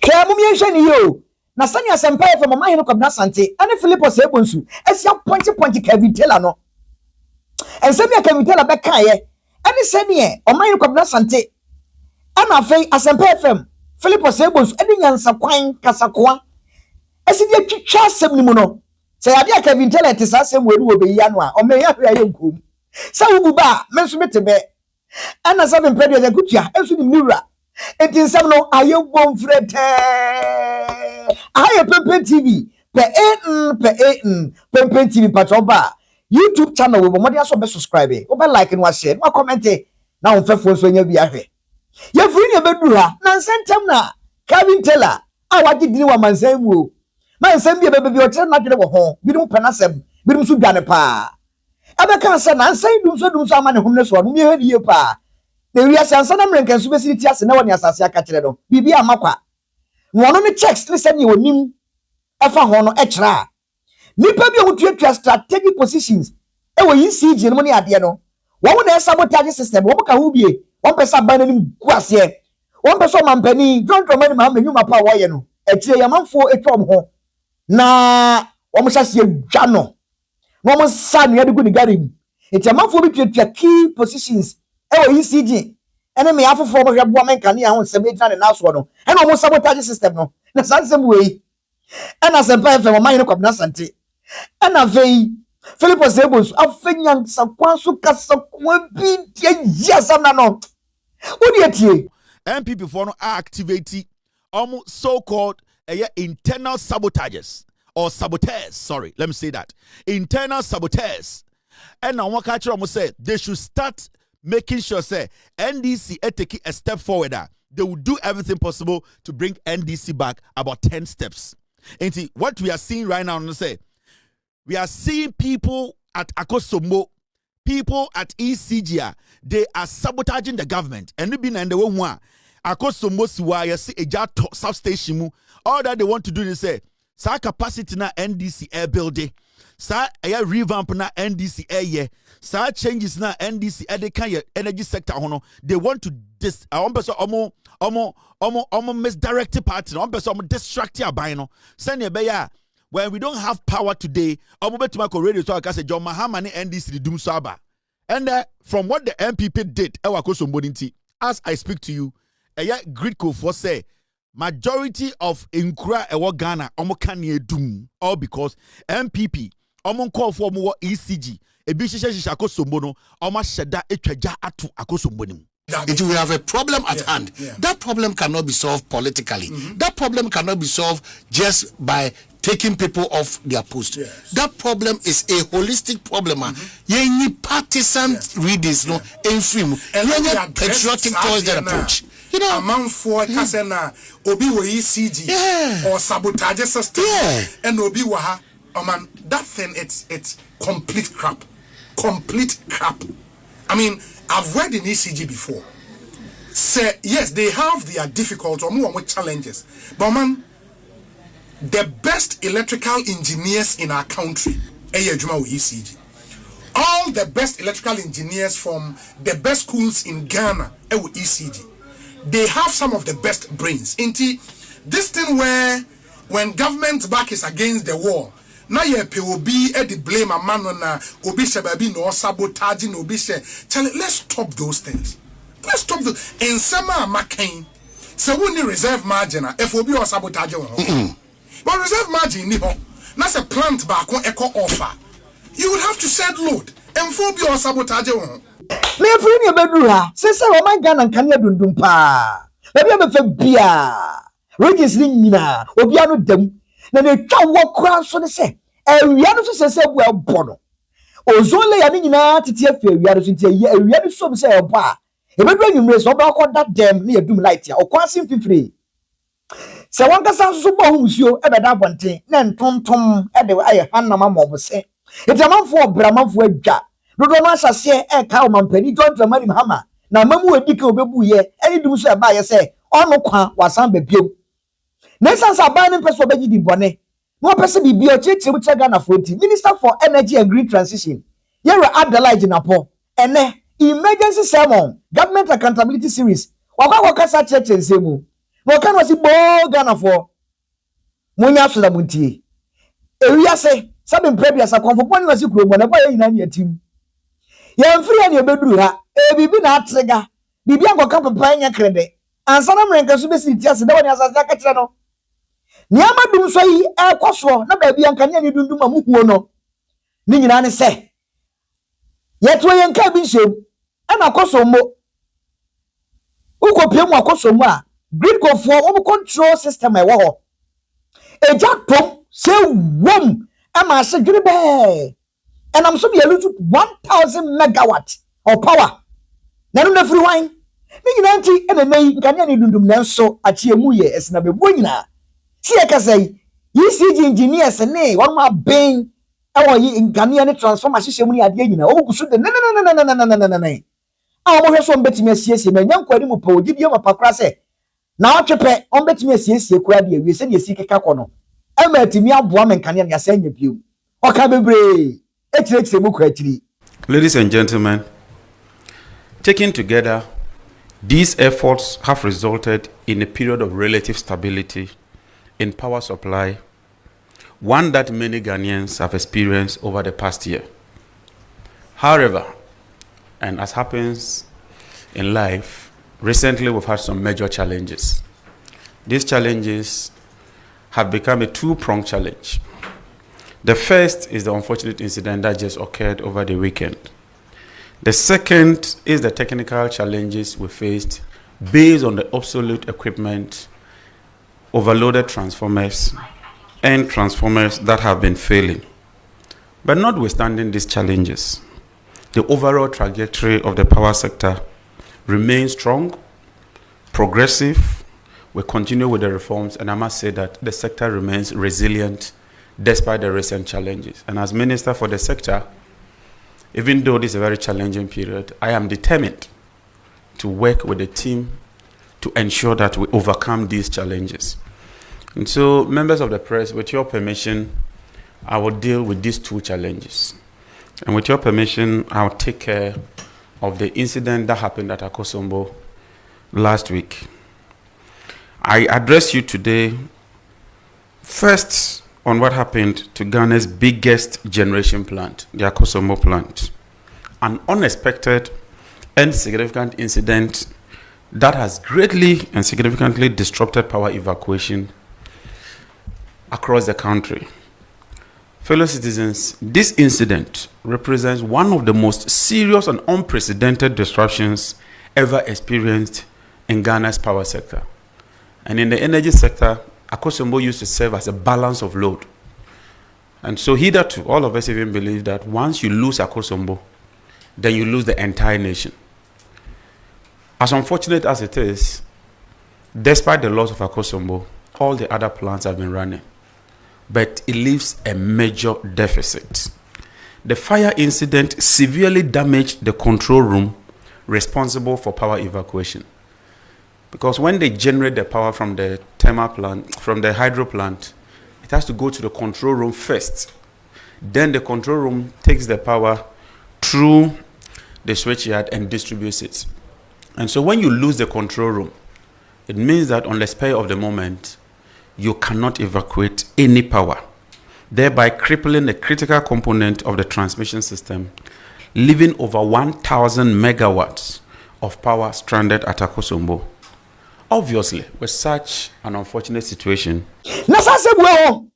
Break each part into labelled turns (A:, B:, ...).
A: Kaya mumi enhwe ni yo. Na sanya sempa FM Omanhene Kwabena Asante ane Philipos Ebonsu esia ponchi Kevin Taylor no. Ensemi Kevin Taylor beka ye. Ane sene Omanhene Kwabena Asante ana afei asempa FM Philipos Ebonsu edi nyansa kwan kasakoa. Esi die twitwa asem ni mu no. Se yade Kevin Taylor te sa asem we ni obeyi anu a omeya hwe aye nkom. Sa wubu ba menso metebe. Ana sabe mpede de kutua enso ni mura. Enti nsam no aye bomfrete. Aye Pempen TV. Pempen TV patoba. YouTube channel we bomodi aso be subscribe. Oba like and share. Wa comment na onfefo so nya bi ahwe. Ye furi ne bedu ha. Na nsentem na Kevin Taylor a waje dini wa mansam mu. Mansam bi bebe bi o tere na dwene wo ho. Bi dum penasem. Bi dum so dwane pa. Abeka nsa na nsan dum so ama ne homne so no mi hadi ye pa. Na wi asansa na mrenkan so besiri ti ase na woni asase aka kire no bibi amakwa no no ne checks ne se ne wonim efa ho no e kira nipa bi otuatua strategic positions e wo ECG no ne ade no wo na sabotage system wo ka ho bie wo pesa ban nim guase wo pesa mampani John Dramani ma nyuma pa wo ye no e kire yamanfo etwom ho na wo mhyase dwa no mo sa ne ade gu ni garim enti yamanfo bi tuatua key positions ewo ECG ene me afofo mo hwebo menka ne ahon sebe gina ne naso no ene mo sabotage system no na sansem we ena sempa FM Omanhene Kwabena Asante ena vei Philipos Ebonsu afenyan sakwanso kasakwa bi tie yasam na no odi etie
B: MPP for no activate so-called internal sabotages or saboteurs, sorry, let me say that. Internal saboteurs. And now one catcher almost said they should start making sure say NDC taking a step forward. They will do everything possible to bring NDC back about 10 steps. And what we are seeing right now, say we are seeing people at Akosombo, people at ECG, they are sabotaging the government. And they've been in the one Akosombo siwa ya see a substation. All that they want to do is say sa capacity na NDC air building. Sa air revamp na NDC air sa changes na NDC air energy sector hono. They want to misdirect party. Distract your bino. Send your beya. When we don't have power today, radio so I can say John Mahama NDC the doom saba. And from what the MPP did, as I speak to you, Gridco for say majority of Nkura ewo Ghana kanye doom all because MPP call for more ECG ebi hihye Akosombo no sheda etwaja atu Akosombo nim.
C: If we have a problem at hand, that problem cannot be solved politically. That problem cannot be solved just by taking people off their post. That problem is a holistic problem. Yenyi partisan readers no enfrim. Yenyi patriotic towards that approach. You know, among four kasena obi wo ECG or sabotage system and obi waha. Man, that thing it's complete crap. Complete crap. I mean, I've read in ECG before. Say yes, they have their difficult or more challenges. But man, the best electrical engineers in our country, ECG. All the best electrical engineers from the best schools in Ghana, ECG. They have some of the best brains. Inti, this thing where when government back is against the wall, now you obi the blame a man on obi shebabi no sabotaging obi she. Let's stop those things. Let's stop the in summer McCain. So we need reserve margin if obi or sabotage but reserve margin ni ho. That's a plant back on eco offer. You will have to set load and phobia or sabotage
A: me free ni bedru ha se o man Ghana kan ya dundum pa e bi abefa bia regis ni nyina obi anu dam na ne twa wo kura so ne se ewia no so se bu ebo no ozole ya ni nyina tete afi ewia no so ntie ewia no so se ebo a e bedru anyumre so ba ko that dem na yadum light ya okwasin fifiri se won kasa so bo hu musuo e beda bonten na ntontom e de aye hanama mo se etamanfo obramanfo adwa dodo no asase ka o mampani John Dramani Mahama na mamu edike obebu ye eni dum so e ba ye se onu kwa wasan babiem na sansa ba ne peso obeji di bone no pese bibia cheche bu Ghana 40 Minister for Energy and Green Transition yere Adelaide Jinapor ene emergency sermon government accountability series wakwa kasa cheche nsemu no kan wasi bo Ghana for munya so da muntie ewia se sabe mprebia sa konfo pon wasi kuro mo na ba yina ne atim ye mfiri ne obeduru ha bibi na atrega bibi ankoka papa nya krede ansa na mrenka so besi tiase da woni asasa ka kire no niama dum so yi ekoso na ba bia nka ne dundum amuhuo no ni nyina ne se yeto yenka bi nsem ana Akosombo ukopiem Akosombo a grid code for wo control system e wo ho ejatom se wom ama se dwere be and I'm so be able to 1000 megawatt of power na no free wine ni nyina nti e na nayi nkania ne dundum na nso achie mu ye esna bebo nyina si e kasai ECG engineers ne won ma ben e wo yi nkania ne transformer hyehyɛ mu ne ade nyina wo gusu de na a mo hwe so mbetimi asiesie ma nyankwani mu pa ogidie mapakra se na otwepe ombetimi asiesie kura de awie se de esi keka kɔ no e ma atimi aboa menkania ne asa nya biom oka bebre echirechire mu kwa achiri.
D: Ladies and gentlemen, taken together, these efforts have resulted in a period of relative stability in power supply, one that many Ghanaians have experienced over the past year. However, and as happens in life, recently we've had some major challenges. These challenges have become a two-pronged challenge. The first is the unfortunate incident that just occurred over the weekend. The second is the technical challenges we faced based on the obsolete equipment, overloaded transformers, and transformers that have been failing. But notwithstanding these challenges, the overall trajectory of the power sector remains strong, progressive. We continue with the reforms, and I must say that the sector remains resilient despite the recent challenges. And as Minister for the sector, even though this is a very challenging period, I am determined to work with the team to ensure that we overcome these challenges. And so, members of the press, with your permission, I will deal with these two challenges. And with your permission, I'll take care of the incident that happened at Akosombo last week. I address you today first on what happened to Ghana's biggest generation plant, the Akosombo plant. An unexpected and significant incident that has greatly and significantly disrupted power evacuation across the country. Fellow citizens, this incident represents one of the most serious and unprecedented disruptions ever experienced in Ghana's power sector. And in the energy sector, Akosombo used to serve as a balance of load. And so hitherto, all of us even believe that once you lose Akosombo, then you lose the entire nation. As unfortunate as it is, despite the loss of Akosombo, all the other plants have been running. But it leaves a major deficit. The fire incident severely damaged the control room responsible for power evacuation. Because when they generate the power from the thermal plant, from the hydro plant, it has to go to the control room first. Then the control room takes the power through the switchyard and distributes it. And so when you lose the control room, it means that on the spur of the moment, you cannot evacuate any power, thereby crippling the critical component of the transmission system, leaving over 1,000 megawatts of power stranded at Akosombo. Obviously, with such an unfortunate situation.
A: Nasasebwe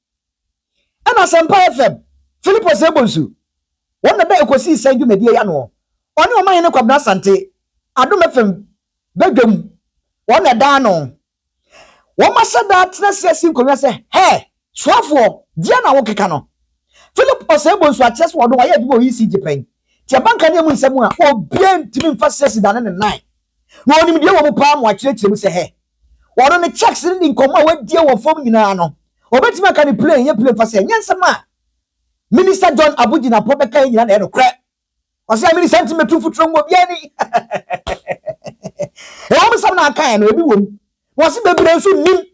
A: ana Sempa FM Philip Osebonsu won na ekosi sanju medie ya no oni Omanhene Kwabena Asante Adom FM bedwam won na da no won masada tnasesi nkonwa se he soafo dia na wo keka no Philip Osebonsu achese wo do wa ya bi ECG pen ti banka ne mu nsemu a obia ntimi mfa sesi dane ne nine no onim de wo mu pa mu akirekire mu se he woro ne checks ni nkoma wadie wo fom nyina no obetima ka ne play ye play fa se nyensema Minister John Abu Jinapor beka nyina na no kra o se minister ntimetu futuro mu obia ni e wo mesam na aka no ebi wom wo se bebre nso nim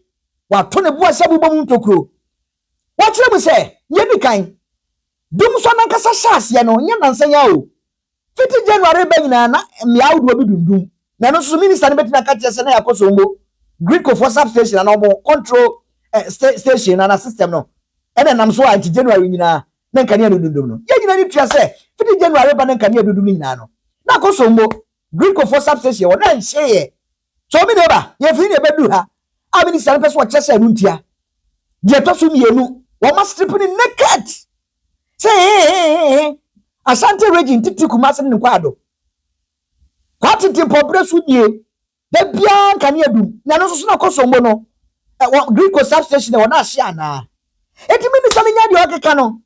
A: wa to ne bu asabu bom ntokuro wo kire mu se ye bi kan dum so na nkasa hyase no nya nansan ya o 50 January ba nyina na miawo do bi dundum na no so minister ne betina ka kire se na Akosombo Greco for substation and almost control station and a system no. And then I'm so anti January na kanya do no. Yeah, you need to say 50 January ba kanya do na no. Na Akosombo Greco for substation o na share. So me neighbor, ye fi ne bedu ha. A minister person wa chese anu ntia. Je to so mienu, wo ma stripping naked. Say Asante region titi Kumasi ne kwado. Kwatiti pobre su die. Da bia kanya dum. Na no so na Akosombo no. Greco substation e na share na. Eti minister nya de okeka no.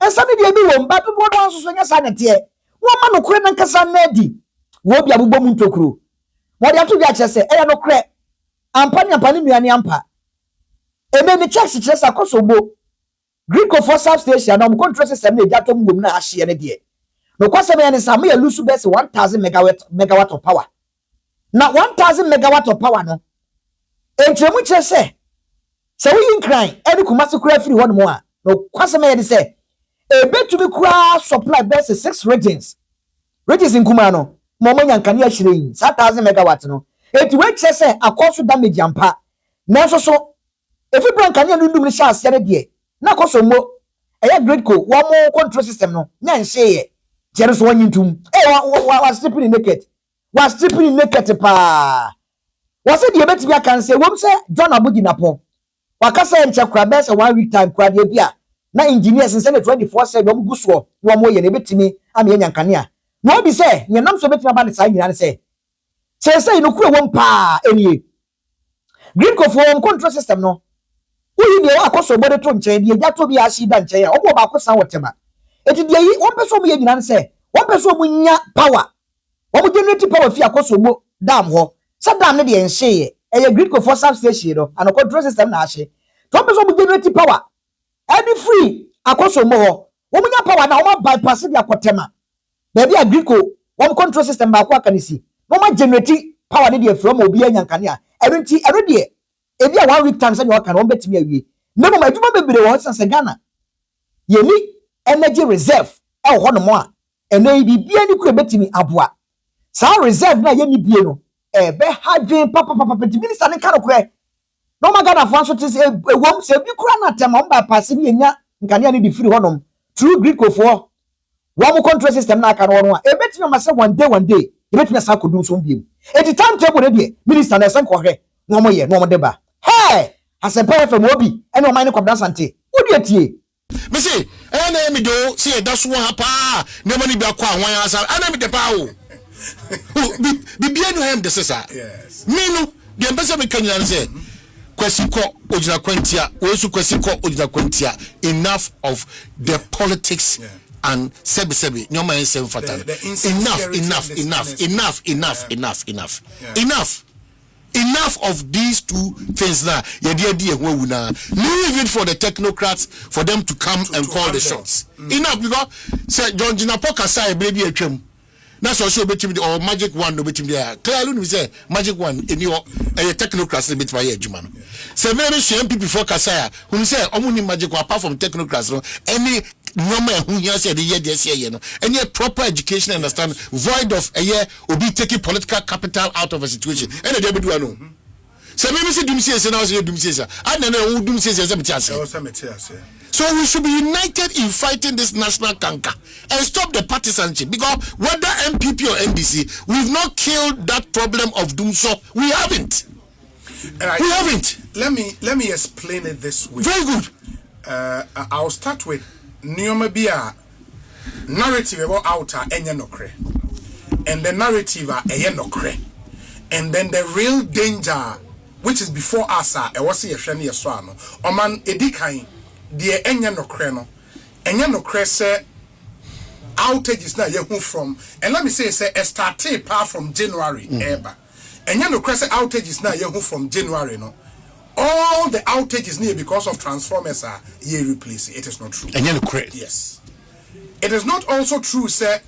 A: Ensa ne de bi wo mba to do so so nya sa nete. Wo ma no kure na nkasa na di. Wo bia bobom ntokuro. Mo de ato bia chese e no kure. Ampani nuani ampa. Ebe ni checks chese Akosombo. Greco for substation na mo control system na ejatom gum na ahye ne de. No kwase me ne sa me lose best 1000 megawatt of power. Na 1000 megawatt of power no. Entremu chese. Se we incline any Kumasi kura free one more. No kwase me de say ebe to be kura supply best 6 regions. Regions in Kumano. Momo nyankani ahire 1000 megawatt no. Eti we chese akoso damage ampa. Na so if you bring kanya ndum ni sha ase de na Akosombo eya Greco wo mo control system no nya nhye jere so wanyintum wa stripping naked was stripping naked pa was say de betimi aka say wom say John Jinapor wakasa enche kura be say 1 week time kura de bia na engineers say 24/7 wom guso no mo ye ne betimi am ye nyankane a no bi say ye nam so betimi ba ne sai nyina say no kura wom pa enie Greco for control system no we dey Akosombo de to nchen de ja to bi ashi da nchen ya obo ba kosan wotema eti de yi won person mo ye nyina say won person mo nya power won generate power fi Akosombo dam ho sa dam ne de enhye ye Greco for substation no and control system na ahye to won person mo generate power any free Akosombo ho won nya power na won bypass de akotema be bia Greco won control system ba ko akanisi won generate power ne de from obi anyankane a enti ero de ebi a 1 week time say you can won betimi awie na mo adwuma bebre wo sense Ghana ye ni energy reserve e ho no mo a ene bibia ni kura betimi aboa sa reserve na ye ni bie no be hadwen papa minister ne kan kura no ma Ghana fo so te ewom se bi kura na tema on ba pass ni nya nkane ni di free ho no true Greco for wo control system na aka no a e betimi ma say one day e betimi sa kodun so biem e di time table ne de minister na sen ko hwe no mo ye no mo de ba. Hey, as a pair from Obi, and Omanhene Kwabena Asante. What do you tie?
C: Me say, me do say that's one hapa. No money be akwa wan answer. Me the power. Be no him the sisa. Yes. Me no, the ambassador me kan yan say. Kwesiko ojina kwentia, we su kwesiko ojina kwentia. Enough of the politics and sebi nyoma en sem fatan. Enough of these two things now. Leave it for the technocrats for them to come and call the shots. Enough because say John Jinapor say baby a trim. That's also between or magic one no between there. Clearly we say magic one in your technocrats bit by Jumano. Say maybe MPP before Kasaya who say only magic one apart from technocrats no any normal who here say the year this year no any proper education understand void of a year will be taking political capital out of a situation and they do no so maybe say dum say now say dum say I don't know who dum say so we should be united in fighting this national canker and stop the partisanship because whether MPP or NDC we've not killed that problem of doom so we haven't
E: let me explain it this way.
C: Very good.
E: I'll start with Nioma bia narrative about outer enya nokre and the narrative enya nokre and then the real danger which is before us e was ye hwe ne ye so ano oman edikan de enya nokre say outages na ye hu from and let me say started apart from January eba enya nokre say outages na ye hu from January no all the outages near because of transformers are ye replace it is not true.
C: And you correct.
E: Yes. It is not also true, sir.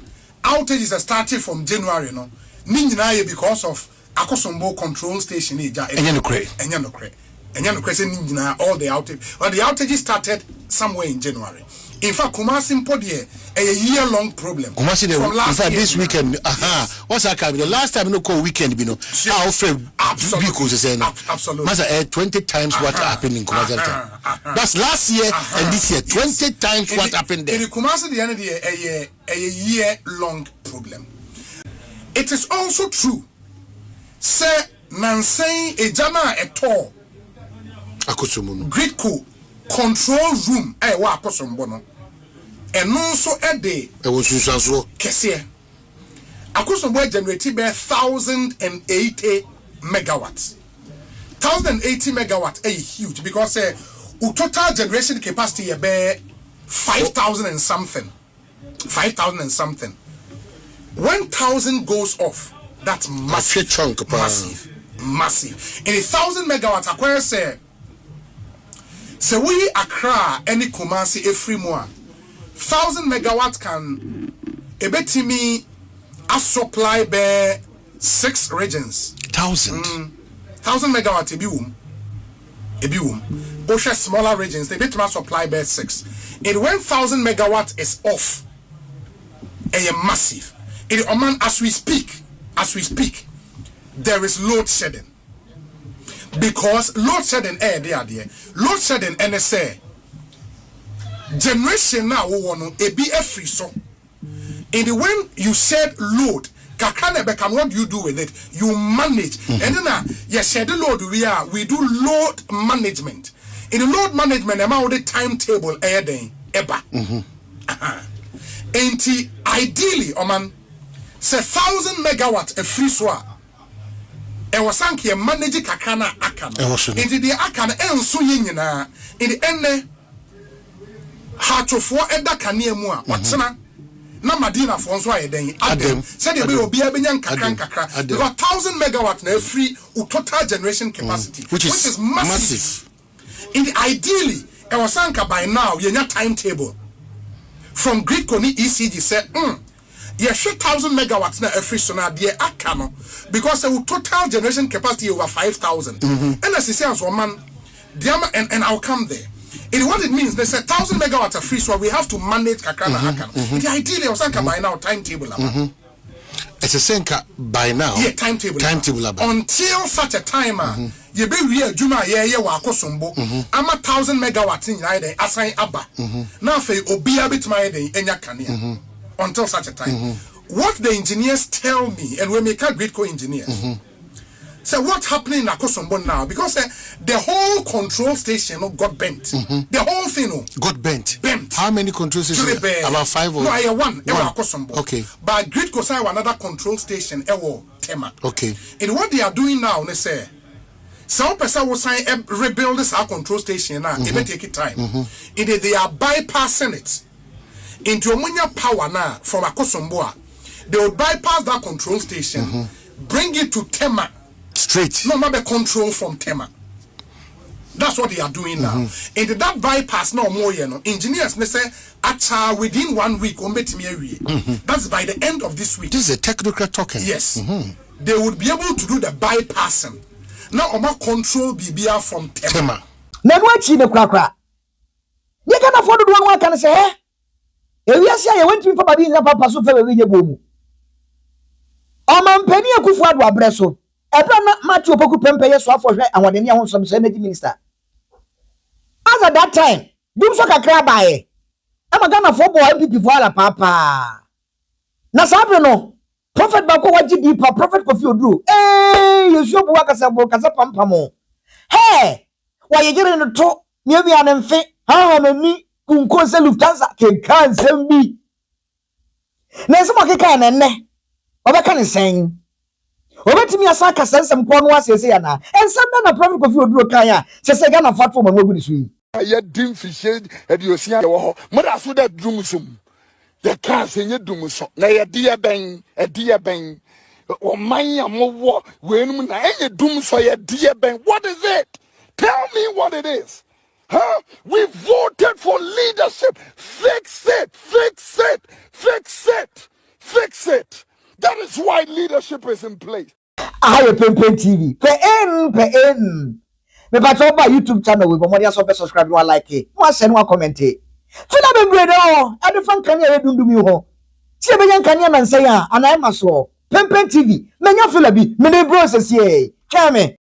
E: Outages are starting from January, no. Ninja because of Akosombo control station.
C: And you correct.
E: And you correct. And you correct. All the outages. Well, the outages started somewhere in January. In fact, Kumasi Mpodie a year-long problem.
C: Kumasi, in fact, this weekend, what's that? The last time no call weekend, you know, how Fred absolutely. Masa 20 times what happened in Kumasi. That's last year and this year, 20 times what happened there.
E: In Kumasi, the end of the year, a year-long problem. It is also true. Say Nansei a jama at all.
C: Akosombo.
E: Great cool control room. Wa Akosombo no. And also a day.
C: It was so.
E: Kesiye. Akosombo generated by 1,080 megawatts. 1,080 megawatts is huge because total generation capacity is 5,000 and something. 5,000 and something. 1,000 goes off. That's massive. Chunk, massive. In 1,000 megawatts, acquire say we Accra any Kumasi every more. 1,000 megawatts can a bit me a supply by 6 regions.
C: 1,000.
E: 1,000 megawatts a bium. Osha smaller regions they bit supply by 6. And when 1,000 megawatts is off, a massive. In Oman, as we speak, there is load shedding. Because load shedding, load shedding, NSA generation now, a be a free so. And when you shed load, what do you do with it? You manage. And then you shed the load, we do load management. In the load management, amount the timetable eba. And ideally, Oman, say 1,000 megawatts a free swap. E wasanki a manage kakana akana. Into the akana enso yinina. In the end, hatofo eda kanie mua. Watsana na madina fonso aye den. Adem. Said the be obiya kakran kakra. Because 1,000 megawatts na free total generation capacity, which is massive. In the ideally, e wasanka by now yenya timetable. From Greek Koni ECG said, yes, 1,000 megawatts now every sona dear akano because the total generation capacity over 5,000. And as he says, one man, and I'll come there. And what it means, they said 1,000 megawatts are free, so we have to manage kakana akano. The ideally was by now timetable.
C: It's a senka by now.
E: Yeah, timetable. Until such a time, you be real Juma wa Akosombo. I'm 1,000 megawatts in Ide, assign Abba. Now for O.B. a bit my day in Yakania. Until such a time. What the engineers tell me, and we make a great co-engineers. So what's happening in Akosombo now? Because the whole control station got bent. The whole thing
C: got bent. How many control stations? About 5 or?
E: No, I have one. Akosombo.
C: Okay.
E: But Great Kosai another control station. Tema.
C: Okay.
E: And what they are doing now, they say, some person will sign rebuild this our control station now. It may take it time. And they are bypassing it into Omonia power now from Akosombo. They will bypass that control station, bring it to Tema.
C: Straight.
E: No matter control from Tema. That's what they are doing now. And that bypass no more, engineers they say within 1 week that's by the end of this week.
C: This is a technical talking.
E: Yes. They would be able to do the bypassing. Now Oma control BBR from Tema.
A: Na no achi ne kwakra. Ye can afford to do one can say eh? E wi ase ya went for baby papa so fe we nye bomu. Oman pani akufu ado abreso. Ebra na mati opoku pempe yeso afohwe anwadeni ahonsom so energy minister. As at that time, dum so kakra bae. Ama Ghana for boy MPP for ala papa. Na sabre no, prophet bako waji dipa, prophet Kofi Oduru. Yesu obu wakasa pampamo. Hey, wa yegere no to, miemi anemfe, ha ni kunkonse Lufthansa kenkan sembi. Na ese mo keka na nne. Obeka ni sen. Obetimi asaka sensem ko no asese ya na. Ensem na prophet Kofi Oduru kan ya, sese Ghana platform no ogu ni so yi.
F: Ya dim fiche ediosia ye wo ho. Moda so da dumsum. The cars in your dumso. Na ye die ben. O manya mo wo we num na ye dumso ye die ben. What is it? Tell me what it is. Huh? We voted for leadership. Fix it. That is why leadership is in place.
A: Ayo Pempen TV. PN. Me pa to ba YouTube channel we mo dia so subscribe one like it. Mo send one comment. fila bebree do ade fan kan ya dundumi ho tie be yan kan ya nansan a anai maso pempen tv menya fila bi me ne bro sesie kame